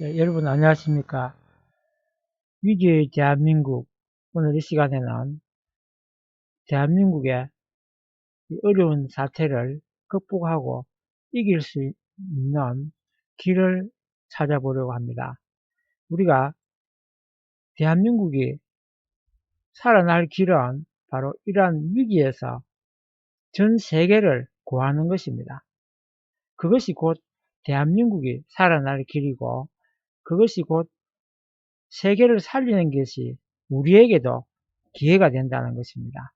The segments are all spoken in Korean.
네, 여러분 안녕하십니까. 위기의 대한민국. 오늘 이 시간에는 대한민국의 이 어려운 사태를 극복하고 이길 수 있는 길을 찾아보려고 합니다. 우리가 대한민국이 살아날 길은 바로 이러한 위기에서 전 세계를 구하는 것입니다. 그것이 곧 대한민국이 살아날 길이고, 그것이 곧 세계를 살리는 것이 우리에게도 기회가 된다는 것입니다.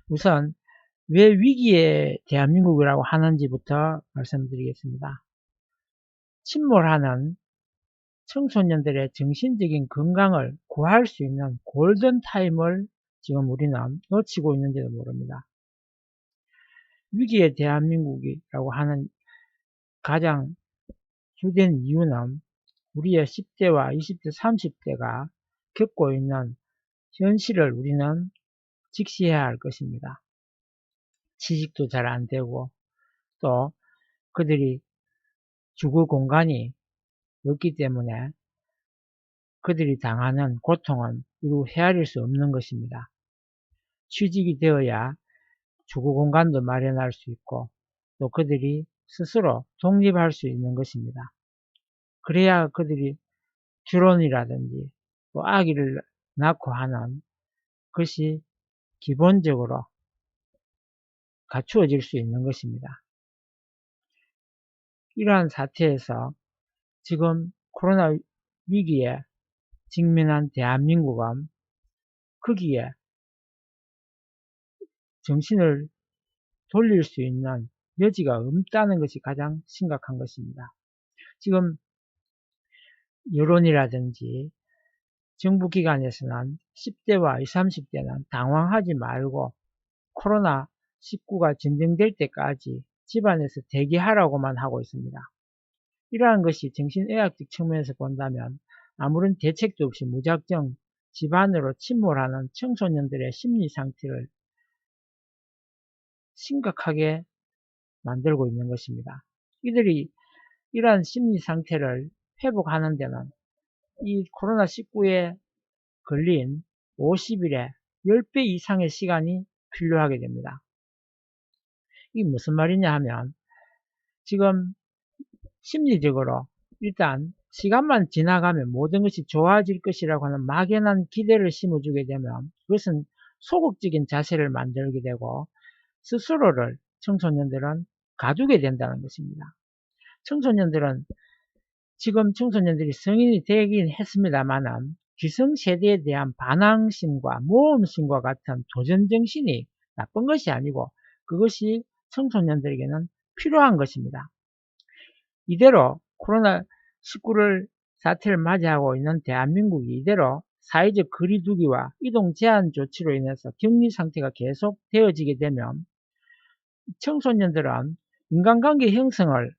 우선 왜 위기에 대한민국이라고 하는지부터 말씀드리겠습니다. 침몰하는 청소년들의 정신적인 건강을 구할 수 있는 골든타임을 지금 우리는 놓치고 있는지도 모릅니다. 위기의 대한민국이라고 하는 가장 주된 이유는 우리의 10대와 20대, 30대가 겪고 있는 현실을 우리는 직시해야 할 것입니다. 취직도 잘 안되고, 또 그들이 주거 공간이 없기 때문에 그들이 당하는 고통은 이루 헤아릴 수 없는 것입니다. 취직이 되어야 주거 공간도 마련할 수 있고, 또 그들이 스스로 독립할 수 있는 것입니다. 그래야 그들이 결혼이라든지 또 아기를 낳고 하는 것이 기본적으로 갖추어질 수 있는 것입니다. 이러한 사태에서 지금 코로나 위기에 직면한 대한민국은 거기에 정신을 돌릴 수 있는 여지가 없다는 것이 가장 심각한 것입니다. 지금 여론이라든지 정부기관에서는 10대와 20, 30대는 당황하지 말고 코로나19가 진정될 때까지 집안에서 대기하라고만 하고 있습니다. 이러한 것이 정신의학적 측면에서 본다면 아무런 대책도 없이 무작정 집안으로 침몰하는 청소년들의 심리 상태를 심각하게 만들고 있는 것입니다. 이들이 이러한 심리 상태를 회복하는 데는 이 코로나19에 걸린 50일에 10배 이상의 시간이 필요하게 됩니다. 이게 무슨 말이냐 하면 지금 심리적으로 일단 시간만 지나가면 모든 것이 좋아질 것이라고 하는 막연한 기대를 심어주게 되면 그것은 소극적인 자세를 만들게 되고 스스로를 청소년들은 가두게 된다는 것입니다. 청소년들은 지금 청소년들이 성인이 되긴 했습니다만은 기성세대에 대한 반항심과 모험심과 같은 도전정신이 나쁜 것이 아니고 그것이 청소년들에게는 필요한 것입니다. 이대로 코로나19를 사태를 맞이하고 있는 대한민국이 이대로 사회적 거리두기와 이동 제한 조치로 인해서 격리 상태가 계속 되어지게 되면 청소년들은 인간관계 형성을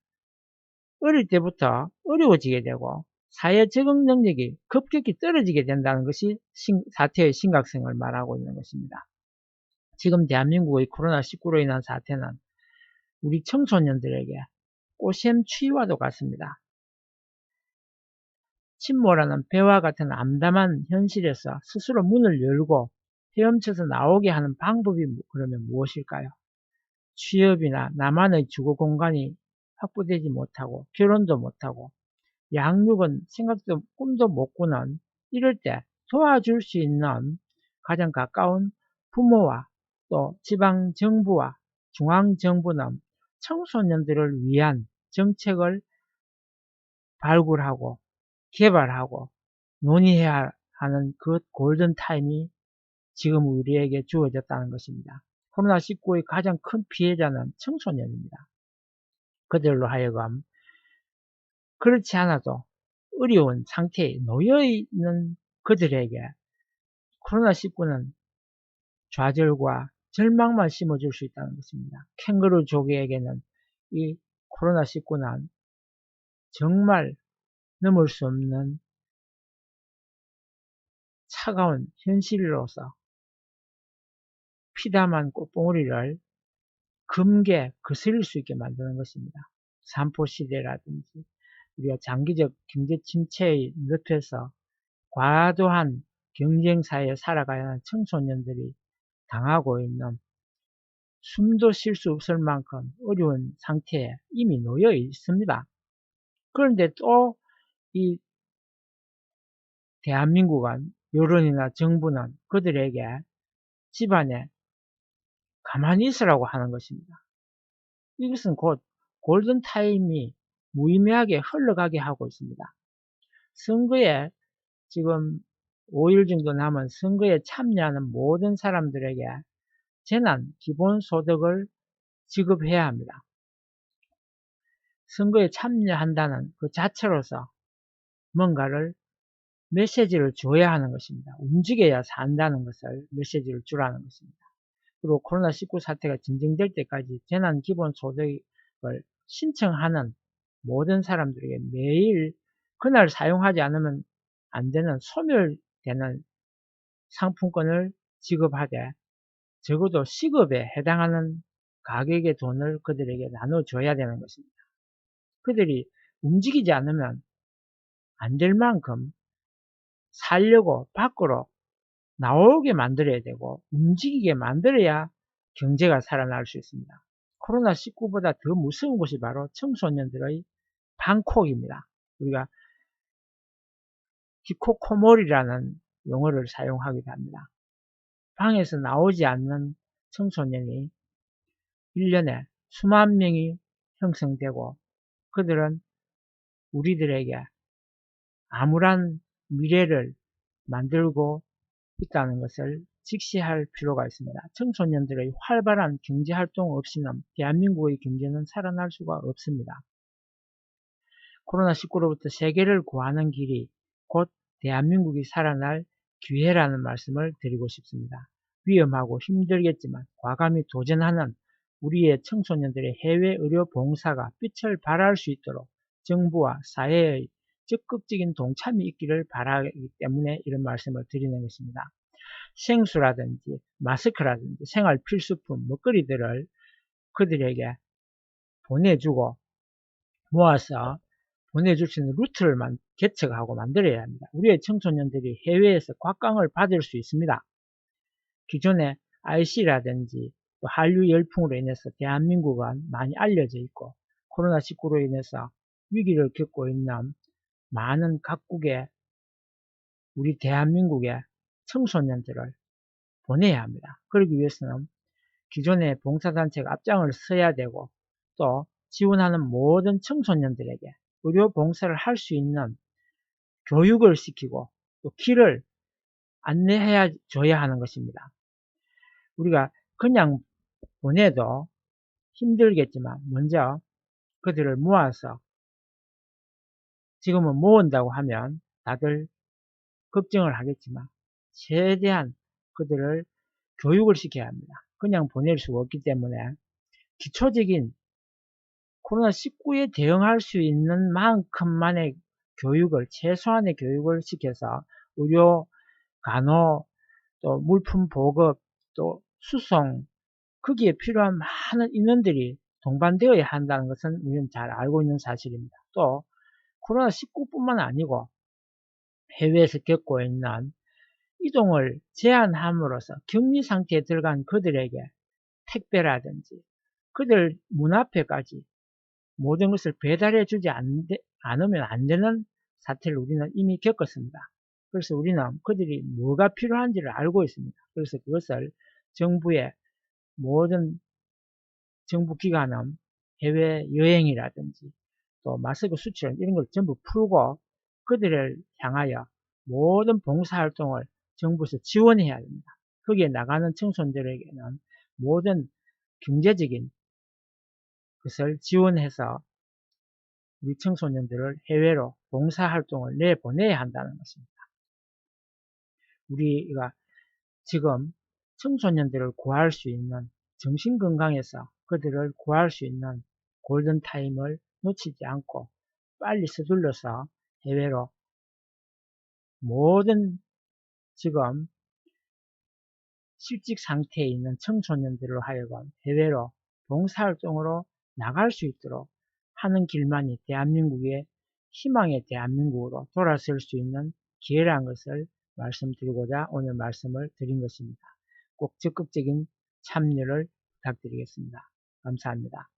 어릴 때부터 어려워지게 되고 사회 적응 능력이 급격히 떨어지게 된다는 것이 사태의 심각성을 말하고 있는 것입니다. 지금 대한민국의 코로나19로 인한 사태는 우리 청소년들에게 꼬샘추위와도 같습니다. 침몰하는 배와 같은 암담한 현실에서 스스로 문을 열고 헤엄쳐서 나오게 하는 방법이 그러면 무엇일까요? 취업이나 나만의 주거 공간이 확보되지 못하고 결혼도 못하고 양육은 생각도 꿈도 못 꾸는 이럴 때 도와줄 수 있는 가장 가까운 부모와 또 지방정부와 중앙정부는 청소년들을 위한 정책을 발굴하고 개발하고 논의해야 하는 그 골든타임이 지금 우리에게 주어졌다는 것입니다. 코로나19의 가장 큰 피해자는 청소년입니다. 그들로 하여금 그렇지 않아도 어려운 상태에 놓여있는 그들에게 코로나19는 좌절과 절망만 심어줄 수 있다는 것입니다. 캥거루 조개에게는 이 코로나19는 정말 넘을 수 없는 차가운 현실로서 피담한 꽃봉오리를 금게 거스릴 수 있게 만드는 것입니다. 산포시대라든지 우리가 장기적 경제 침체의 늪에서 과도한 경쟁사회에 살아가야 하는 청소년들이 당하고 있는 숨도 쉴 수 없을 만큼 어려운 상태에 이미 놓여 있습니다. 그런데 또 이 대한민국은 여론이나 정부는 그들에게 집안에 가만히 있으라고 하는 것입니다. 이것은 곧 골든타임이 무의미하게 흘러가게 하고 있습니다. 선거에 지금 5일 정도 남은 선거에 참여하는 모든 사람들에게 재난 기본소득을 지급해야 합니다. 선거에 참여한다는 그 자체로서 뭔가를 메시지를 줘야 하는 것입니다. 움직여야 산다는 것을 메시지를 주라는 것입니다. 그리고 코로나19 사태가 진정될 때까지 재난기본소득을 신청하는 모든 사람들에게 매일 그날 사용하지 않으면 안 되는 소멸되는 상품권을 지급하되 적어도 시급에 해당하는 가격의 돈을 그들에게 나눠줘야 되는 것입니다. 그들이 움직이지 않으면 안 될 만큼 살려고 밖으로 나오게 만들어야 되고 움직이게 만들어야 경제가 살아날 수 있습니다. 코로나19보다 더 무서운 것이 바로 청소년들의 방콕입니다. 우리가 히코코모리라는 용어를 사용하기도 합니다. 방에서 나오지 않는 청소년이 1년에 수만 명이 형성되고 그들은 우리들에게 암울한 미래를 만들고 있다는 것을 직시할 필요가 있습니다. 청소년들의 활발한 경제활동 없이는 대한민국의 경제는 살아날 수가 없습니다. 코로나19로부터 세계를 구하는 길이 곧 대한민국이 살아날 기회라는 말씀을 드리고 싶습니다. 위험하고 힘들겠지만 과감히 도전하는 우리의 청소년들의 해외 의료 봉사가 빛을 발할 수 있도록 정부와 사회의 적극적인 동참이 있기를 바라기 때문에 이런 말씀을 드리는 것입니다. 생수라든지 마스크라든지 생활 필수품 먹거리들을 그들에게 보내주고 모아서 보내줄 수 있는 루트를 개척하고 만들어야 합니다. 우리의 청소년들이 해외에서 곽강을 받을 수 있습니다. 기존에 IC라든지 또 한류 열풍으로 인해서 대한민국은 많이 알려져 있고 코로나19로 인해서 위기를 겪고 있는 많은 각국의 우리 대한민국의 청소년들을 보내야 합니다. 그러기 위해서는 기존의 봉사단체가 앞장을 서야 되고 또 지원하는 모든 청소년들에게 의료 봉사를 할 수 있는 교육을 시키고 또 길을 안내해 줘야 하는 것입니다. 우리가 그냥 보내도 힘들겠지만 먼저 그들을 모아서 지금은 모은다고 하면 다들 걱정을 하겠지만 최대한 그들을 교육을 시켜야 합니다. 그냥 보낼 수가 없기 때문에 기초적인 코로나19에 대응할 수 있는 만큼만의 교육을 최소한의 교육을 시켜서 의료, 간호, 또 물품 보급, 또 수송 거기에 필요한 많은 인원들이 동반되어야 한다는 것은 우리는 잘 알고 있는 사실입니다. 또 코로나19뿐만 아니고 해외에서 겪고 있는 이동을 제한함으로써 격리 상태에 들어간 그들에게 택배라든지 그들 문 앞에까지 모든 것을 배달해 주지 않으면 안 되는 사태를 우리는 이미 겪었습니다. 그래서 우리는 그들이 뭐가 필요한지를 알고 있습니다. 그래서 그것을 정부의 모든 정부 기관은 해외 여행이라든지 또 마스크 수출 이런 걸 전부 풀고 그들을 향하여 모든 봉사활동을 정부에서 지원해야 됩니다. 거기에 나가는 청소년들에게는 모든 경제적인 것을 지원해서 우리 청소년들을 해외로 봉사활동을 내보내야 한다는 것입니다. 우리가 지금 청소년들을 구할 수 있는 정신건강에서 그들을 구할 수 있는 골든타임을 놓치지 않고 빨리 서둘러서 해외로 모든 지금 실직 상태에 있는 청소년들을 하여금 해외로 봉사활동으로 나갈 수 있도록 하는 길만이 대한민국의 희망의 대한민국으로 돌아설 수 있는 기회라는 것을 말씀드리고자 오늘 말씀을 드린 것입니다. 꼭 적극적인 참여를 부탁드리겠습니다. 감사합니다.